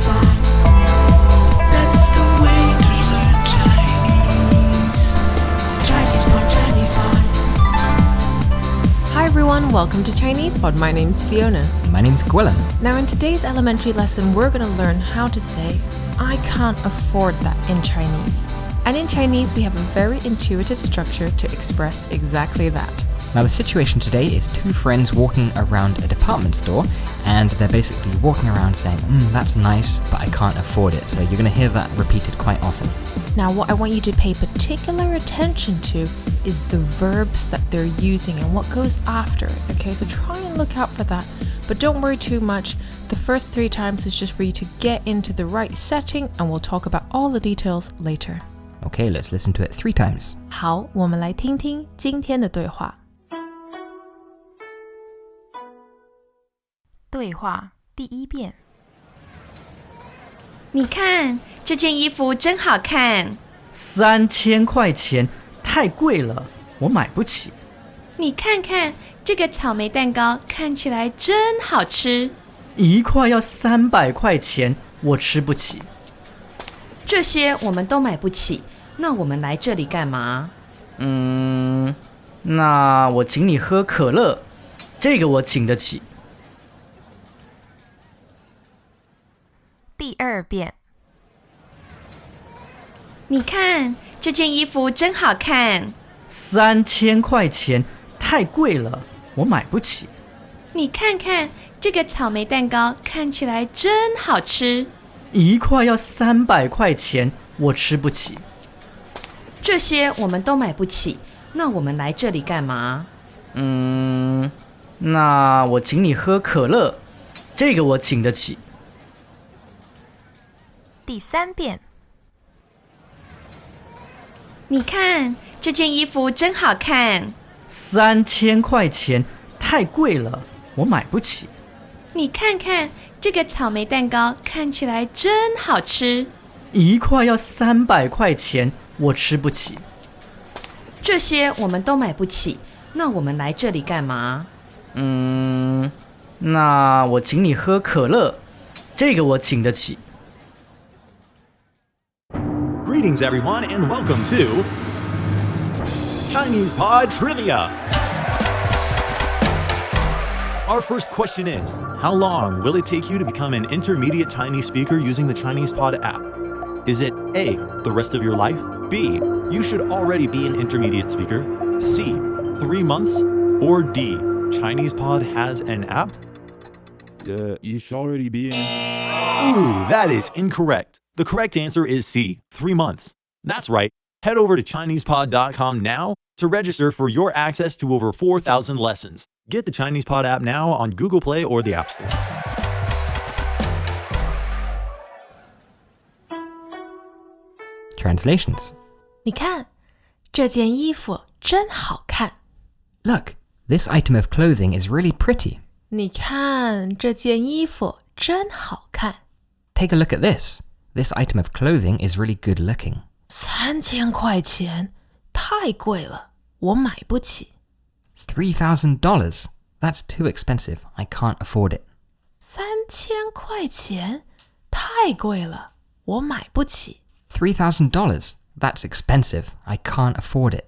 Chinese pot. That's the way to learn Chinese. Chinese pot, Chinese pot. Hi everyone, welcome to Chinese Pod. My name's Fiona. My name's Gwilym. Now in today's elementary lesson, we're going to learn how to say, I can't afford that in Chinese. And in Chinese, we have a very intuitive structure to express exactly that. Now the situation today is two friends walking around a department store and they're basically walking around saying, that's nice, but I can't afford it. So you're going to hear that repeated quite often. Now what I want you to pay particular attention to is the verbs that they're using and what goes after it. Okay, so try and look out for that. But don't worry too much. The first 3 times is just for you to get into the right setting and we'll talk about all the details later. Okay, let's listen to it 3 times. 好，我们来听听今天的对话。对话第1遍。你看这件衣服真好看3000块钱，太贵了，我买不起。你看看这个草莓蛋糕看起来真好吃1块要300块钱，我吃不起。这些我们都买不起，那我们来这里干嘛？那我请你喝可乐，这个我请得起。第2遍。你看这件衣服真好看3000块钱，太贵了，我买不起。你看看这个草莓蛋糕看起来真好吃1块要300块钱，我吃不起。这些我们都买不起，那我们来这里干嘛？那我请你喝可乐，这个我请得起。第3遍。你看这件衣服真好看3000块钱，太贵了，我买不起。你看看这个草莓蛋糕看起来真好吃1块要300块钱，我吃不起。这些我们都买不起，那我们来这里干嘛？那我请你喝可乐，这个我请得起。Greetings, everyone, and welcome to Chinese Pod Trivia. Our first question is, how long will it take you to become an intermediate Chinese speaker using the Chinese Pod app? Is it A, the rest of your life? B, you should already be an intermediate speaker? C, 3 months? Or D, Chinese Pod has an app? You should already be in. Ooh, that is incorrect. The correct answer is C, 3 months. That's right. Head over to ChinesePod.com now to register for your access to over 4,000 lessons. Get the Chinese Pod app now on Google Play or the App Store. Translations. 你看，这件衣服真好看。 Look, this item of clothing is really pretty. 你看，这件衣服真好看。 Take a look at this. This item of clothing is really good looking. 3000块钱，太贵了，我买不起。 It's $3,000. That's too expensive. I can't afford it. 3000块钱，太贵了，我买不起。 $3,000. That's expensive. I can't afford it.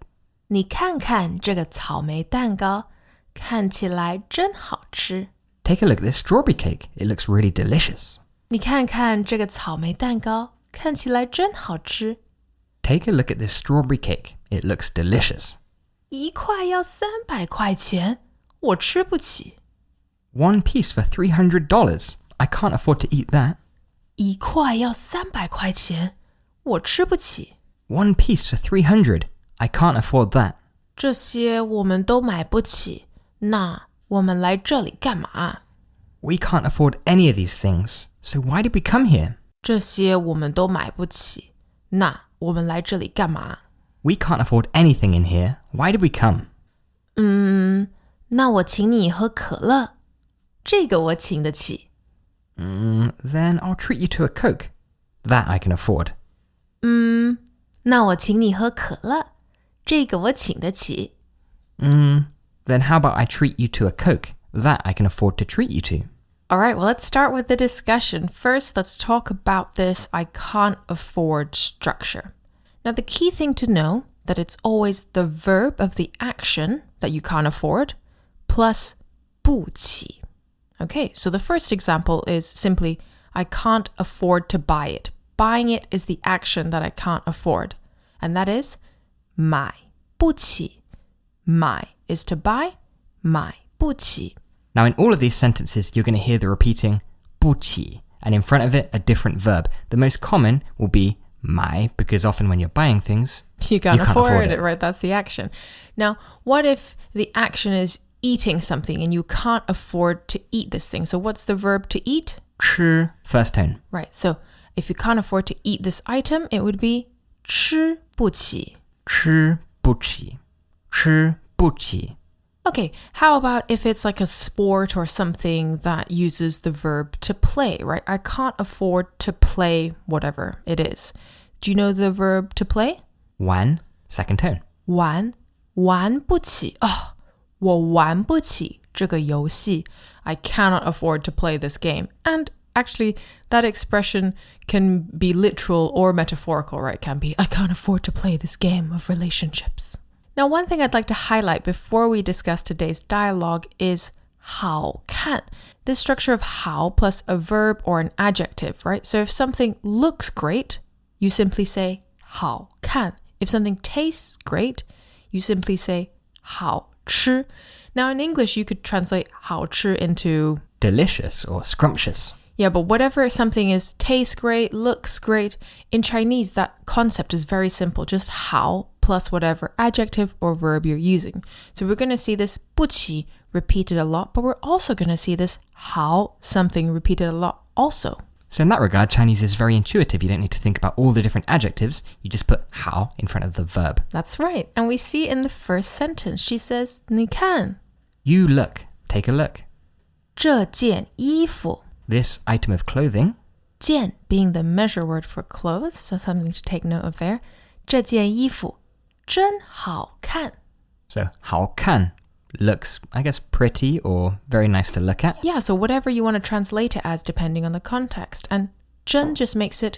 你看看这个草莓蛋糕，看起来真好吃。 Take a look at this strawberry cake. It looks really delicious. 你看看这个草莓蛋糕，看起来真好吃。 Take a look at this strawberry cake. It looks delicious. 1块要300块钱，我吃不起。 1 piece for $300. I can't afford to eat that. 1块要300块钱，我吃不起。 1 piece for $300. I can't afford that. 这些我们都买不起，那我们来这里干嘛？ We can't afford any of these things. So why did we come here? 这些我们都买不起，那我们来这里干嘛？ We can't afford anything in here. Why did we come? 那我请你喝可乐，这个我请得起。Then I'll treat you to a Coke. That I can afford. 那我请你喝可乐，这个我请得起。Then how about I treat you to a Coke? That I can afford to treat you to. All right, well, let's start with the discussion. First, let's talk about this I can't afford structure. Now, the key thing to know that it's always the verb of the action that you can't afford plus 不起. Okay, so the first example is simply I can't afford to buy it. Buying it is the action that I can't afford. And that is 买不起. 买 is to buy, 买不起. Now, in all of these sentences, you're going to hear the repeating 不起, and in front of it, a different verb. The most common will be 买, because often when you're buying things, you can't afford it, it, right? That's the action. Now, what if the action is eating something and you can't afford to eat this thing? So what's the verb to eat? 吃, first tone. Right, so if you can't afford to eat this item, it would be 吃不起. 吃不起. 吃不起. Okay, how about if it's like a sport or something that uses the verb to play, right? I can't afford to play whatever it is. Do you know the verb to play? 玩, second tone. 玩不起. Oh, 我玩不起这个游戏. I cannot afford to play this game. And actually, that expression can be literal or metaphorical, right? It can be, I can't afford to play this game of relationships. Now, one thing I'd like to highlight before we discuss today's dialogue is 好看. This structure of 好 plus a verb or an adjective, right? So if something looks great, you simply say 好看. If something tastes great, you simply say 好吃. Now, in English, you could translate 好吃 into delicious or scrumptious. Yeah, but whatever something is, tastes great, looks great. In Chinese, that concept is very simple. Just 好 plus whatever adjective or verb you're using. So we're going to see this 不起 repeated a lot, but we're also going to see this 好 something repeated a lot also. So in that regard, Chinese is very intuitive. You don't need to think about all the different adjectives. You just put 好 in front of the verb. That's right. And we see in the first sentence, she says, 你看. You look. Take a look. 这件衣服. This item of clothing. 件 being the measure word for clothes, so something to take note of there. 这件衣服真好看. So 好看 looks, I guess, pretty or very nice to look at. Yeah, so whatever you want to translate it as depending on the context. And 真 just makes it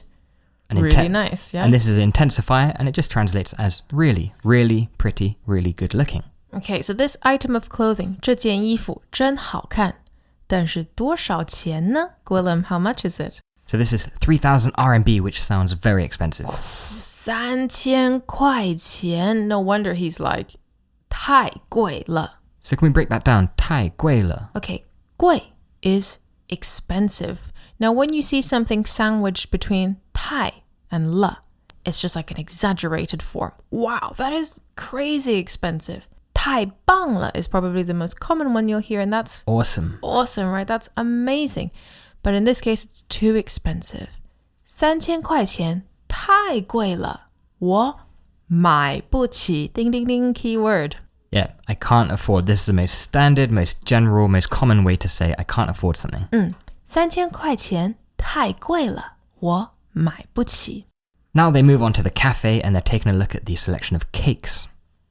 really nice, yeah? And this is an intensifier, and it just translates as really, really pretty, really good looking. Okay, so this item of clothing, 这件衣服真好看. 但是多少钱呢? Gwilym, how much is it? So this is 3,000 RMB, which sounds very expensive. 3000块钱. No wonder he's like, 太贵了. So can we break that down? 太贵了. Okay, 贵 is expensive. Now, when you see something sandwiched between 太 and 了, it's just like an exaggerated form. Wow, that is crazy expensive. 太棒了 is probably the most common one you'll hear, and that's awesome. Awesome, right? That's amazing. But in this case, it's too expensive. 3000块钱太贵了，我买不起. Ding, ding, ding, keyword. Yeah, I can't afford. This is the most standard, most general, most common way to say I can't afford something. 3000块钱太贵了，我买不起. Now they move on to the cafe and they're taking a look at the selection of cakes.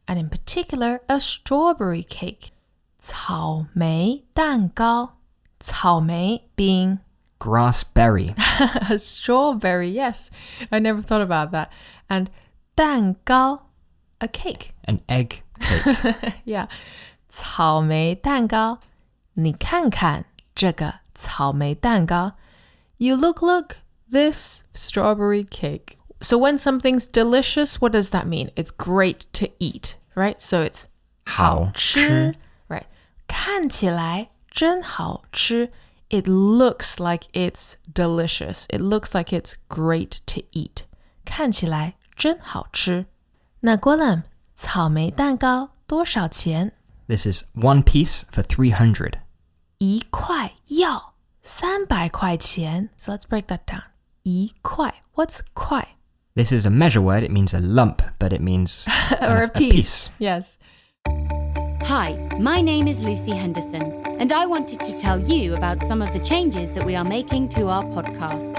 And in particular, a strawberry cake. 草莓蛋糕. 草莓 being grassberry. A strawberry, yes. I never thought about that. And 蛋糕, a cake. An egg cake. Yeah. 草莓蛋糕. 你看看这个草莓蛋糕. You look, this strawberry cake. So when something's delicious, what does that mean? It's great to eat, right? So it's 好吃. Right. 看起来真好吃. It looks like it's delicious. It looks like it's great to eat. 看起来真好吃. 那Gwilym, 草莓蛋糕多少钱? This is one piece for 300. 一块要300块钱. So let's break that down. 一块. What's 块? This is a measure word. It means a lump, but it means or a piece. Yes. Hi, my name is Lucy Henderson, and I wanted to tell you about some of the changes that we are making to our podcasts.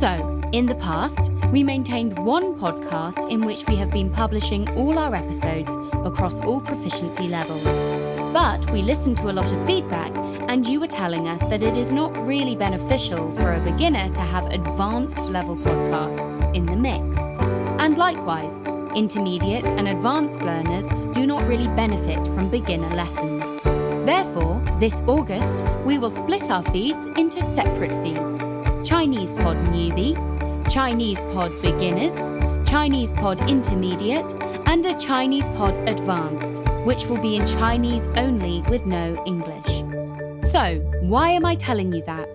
So, in the past, we maintained one podcast in which we have been publishing all our episodes across all proficiency levels. But we listened to a lot of feedback and you were telling us that it is not really beneficial for a beginner to have advanced level podcasts in the mix. And likewise, intermediate and advanced learners do not really benefit from beginner lessons. Therefore, this August, we will split our feeds into separate feeds: Chinese Pod Newbie, Chinese Pod Beginners, Chinese Pod Intermediate, and a Chinese Pod Advanced, which will be in Chinese only with no English. So, why am I telling you that?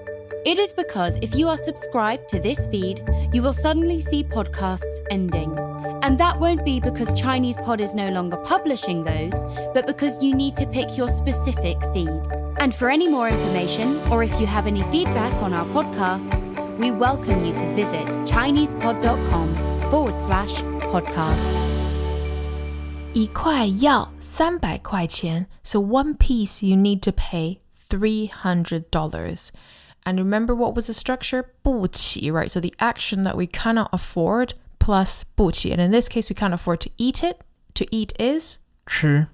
It is because if you are subscribed to this feed, you will suddenly see podcasts ending. And that won't be because Chinese Pod is no longer publishing those, but because you need to pick your specific feed. And for any more information, or if you have any feedback on our podcasts, we welcome you to visit ChinesePod.com/podcasts. 一块要300块钱, so one piece you need to pay $300. And remember what was the structure? 不起, right? So the action that we cannot afford plus 不起. And in this case, we can't afford to eat it. To eat is 吃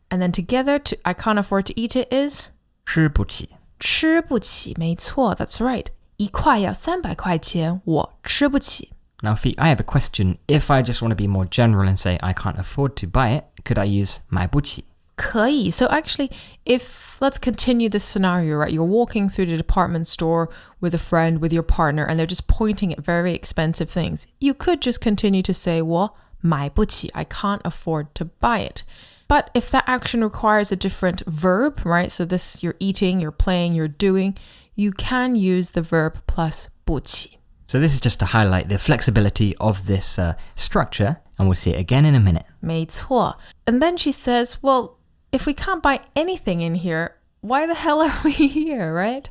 and then together, I can't afford to eat it is 吃不起吃不起, 没错, that's right. 一块要300块钱, 我吃不起. Now, Fee, I have a question. If I just want to be more general and say I can't afford to buy it, could I use 买不起? 可以. So actually, if let's continue this scenario, right? You're walking through the department store with a friend, with your partner, and they're just pointing at very expensive things. You could just continue to say, 我买不起, I can't afford to buy it. But if that action requires a different verb, right? So this, you're eating, you're playing, you're doing, you can use the verb plus 不起. So this is just to highlight the flexibility of this structure, and we'll see it again in a minute. 没错. And then she says, well, if we can't buy anything in here, why the hell are we here, right?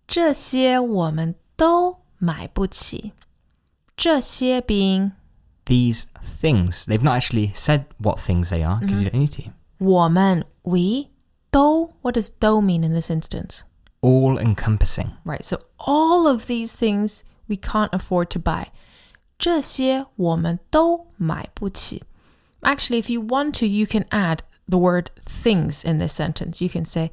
这些我们都买不起. 这些 being These things, they've not actually said what things they are, because you don't need to. 我们 we 都 what does 都 mean in this instance? All-encompassing. Right, so all of these things we can't afford to buy. 这些我们都买不起. Actually, if you want to, you can add the word things in this sentence. You can say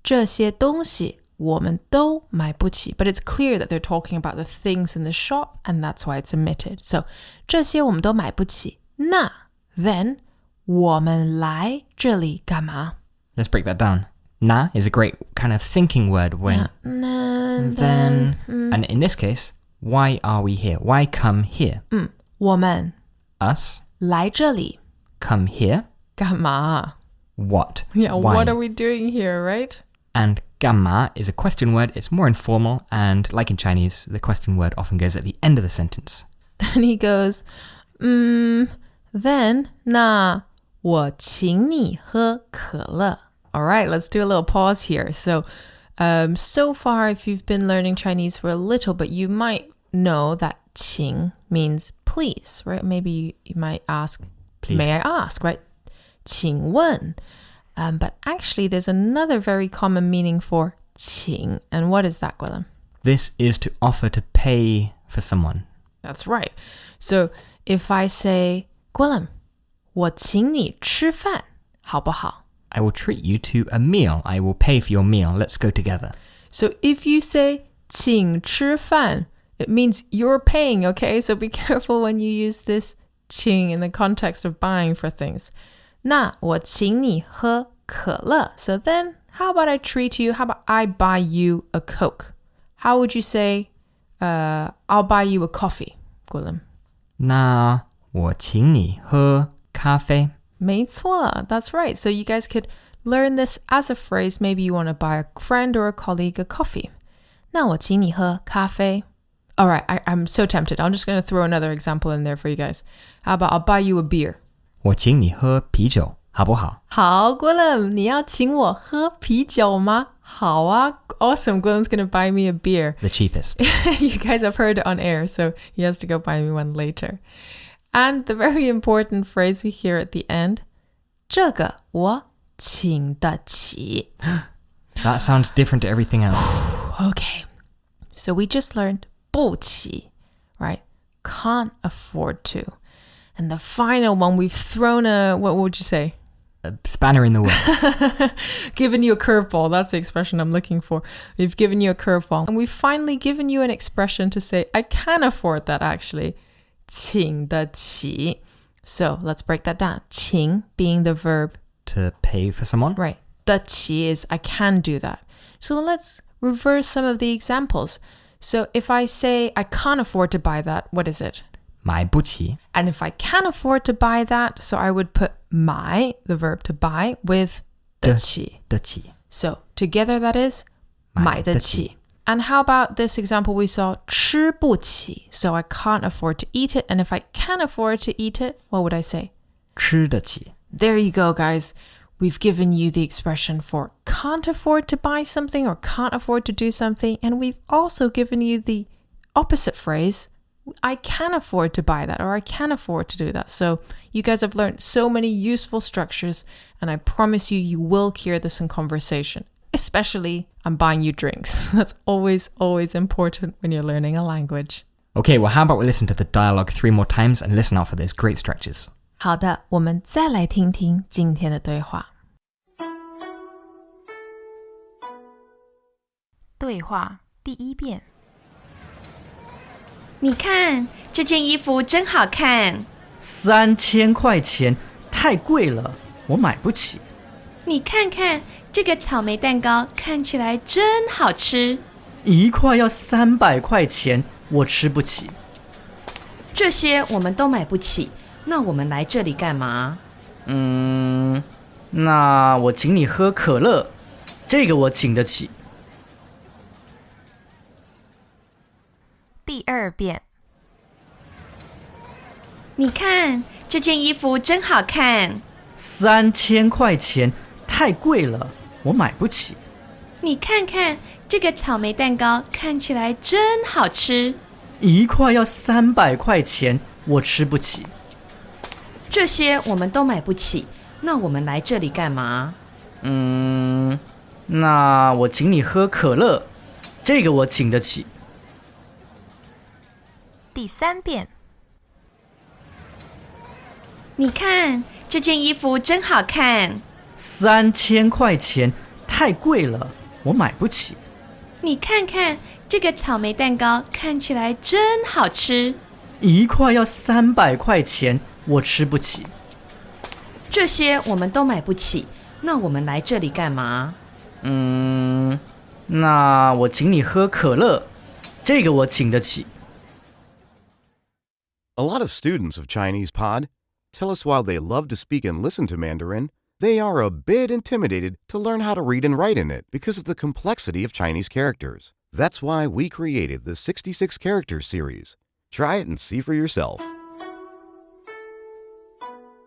这些东西我们都买不起. But it's clear that they're talking about the things in the shop, and that's why it's omitted. So 这些我们都买不起. 那 then 我们来这里干嘛? Let's break that down. Na is a great kind of thinking word when then. And in this case, why are we here? Why come here? 我们 Us 来这里 come here. 干嘛? What? Yeah, Why? what are we doing here, right? And gamma is a question word. It's more informal, and like in Chinese, the question word often goes at the end of the sentence. Then he goes, then 那我请你喝可乐. All right, let's do a little pause here. So far, if you've been learning Chinese for a little bit, you might know that 请 means please, right? Maybe you might ask, Please. may I ask, right? 请问. But actually, there's another very common meaning for 请. And what is that, Gwilym? This is to offer to pay for someone. That's right. So if I say, Gwilym, 我请你吃饭,好不好? I will treat you to a meal. I will pay for your meal. Let's go together. So if you say 请吃饭, it means you're paying, okay? So be careful when you use this 请 in the context of buying for things. 那我请你喝可乐. So then, how about I treat you? How about I buy you a Coke? How would you say, I'll buy you a coffee, Gwilym? 那我请你喝咖啡. 没错, that's right. So you guys could learn this as a phrase. Maybe you want to buy a friend or a colleague a coffee. 那我请你喝咖啡. All right, I'm so tempted. I'm just going to throw another example in there for you guys. How about I'll buy you a beer? 我请你喝啤酒，好不好？好, Gwilym, 你要请我喝啤酒吗? 好啊, awesome. Gwilym's going to buy me a beer. The cheapest. You guys have heard it on air, so he has to go buy me one later. And the very important phrase we hear at the end, 这个我请得起. That sounds different to everything else. Okay, so we just learned 不起, right? Can't afford to. And the final one, we've thrown a, what would you say? A spanner in the works. Given you a curveball, that's the expression I'm looking for. We've given you a curveball. And we've finally given you an expression to say, I can afford that actually. 请得起. So let's break that down. 请 being the verb. To pay for someone. Right. 得起 is I can do that. So let's reverse some of the examples. So if I say I can't afford to buy that, what is it? 买不起. And if I can afford to buy that, so I would put 买, the verb to buy, with 得起. 得起. So together that is 买得起. And how about this example we saw, 吃不起? So I can't afford to eat it. And if I can afford to eat it, what would I say? 吃得起. There you go, guys. We've given you the expression for can't afford to buy something or can't afford to do something. And we've also given you the opposite phrase, I can afford to buy that or I can afford to do that. So you guys have learned so many useful structures, and I promise you, you will hear this in conversation. Especially, I'm buying you drinks. That's always, always important when you're learning a language. Okay, well, how about we listen to the dialogue 3 more times and listen out for those great structures. 好的，我们再来听听今天的对话。对话第一遍。你看这件衣服真好看。3000块钱，太贵了，我买不起。你看看这个草莓蛋糕，看起来真好吃。一块要300块钱，我吃不起。这些我们都买不起，那我们来这里干嘛？那我请你喝可乐，这个我请得起。第二遍。你看这件衣服真好看。3000块钱，太贵了，我买不起。你看看这个草莓蛋糕，看起来真好吃。一块要300块钱，我吃不起。这些我们都买不起，那我们来这里干嘛？那我请你喝可乐，这个我请得起。第三遍。你看这件衣服真好看。3000块钱，太贵了，我买不起。你看看这个草莓蛋糕，看起来真好吃。一块要300块钱，我吃不起。这些我们都买不起，那我们来这里干嘛？那我请你喝可乐，这个我请得起。A lot of students of Chinese Pod tell us while they love to speak and listen to Mandarin, they are a bit intimidated to learn how to read and write in it because of the complexity of Chinese characters. That's why we created the 66 Characters series. Try it and see for yourself.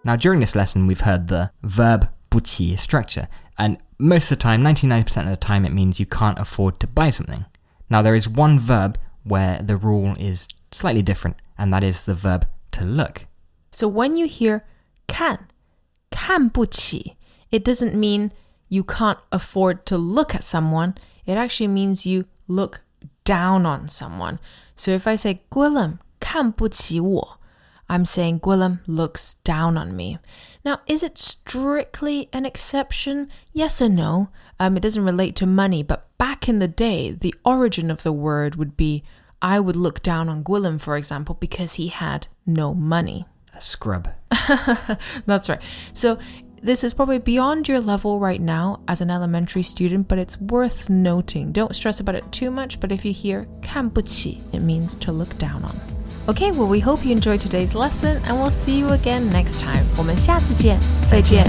Now, during this lesson, we've heard the verb 不起 structure, and most of the time, 99% of the time, it means you can't afford to buy something. Now, there is one verb where the rule is slightly different, and that is the verb to look. So when you hear 看不起, it doesn't mean you can't afford to look at someone. It actually means you look down on someone. So if I say Gwilym 看不起我, I'm saying Gwilym looks down on me. Now, is it strictly an exception? Yes and no. It doesn't relate to money, but back in the day, the origin of the word would be I would look down on Gwilym, for example, because he had no money. A scrub. That's right. So this is probably beyond your level right now as an elementary student, but it's worth noting. Don't stress about it too much, but if you hear 看不起, it means to look down on. Okay, well, we hope you enjoyed today's lesson, and we'll see you again next time. 我们下次见，再见。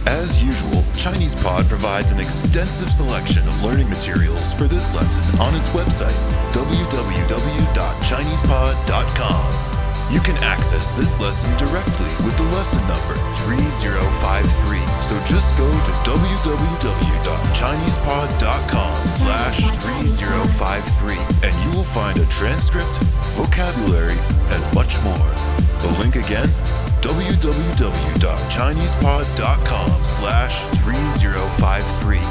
As usual, Chinese Pod provides an extensive selection of learning materials for this lesson on its website, www.chinesepod.com. You can access this lesson directly with the lesson number 3053. So just go to www.chinesepod.com/3053 and you will find a transcript, vocabulary, and much more. The link again, www.chinesepod.com/3053.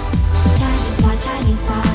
Chinese Pod, Chinese Pod.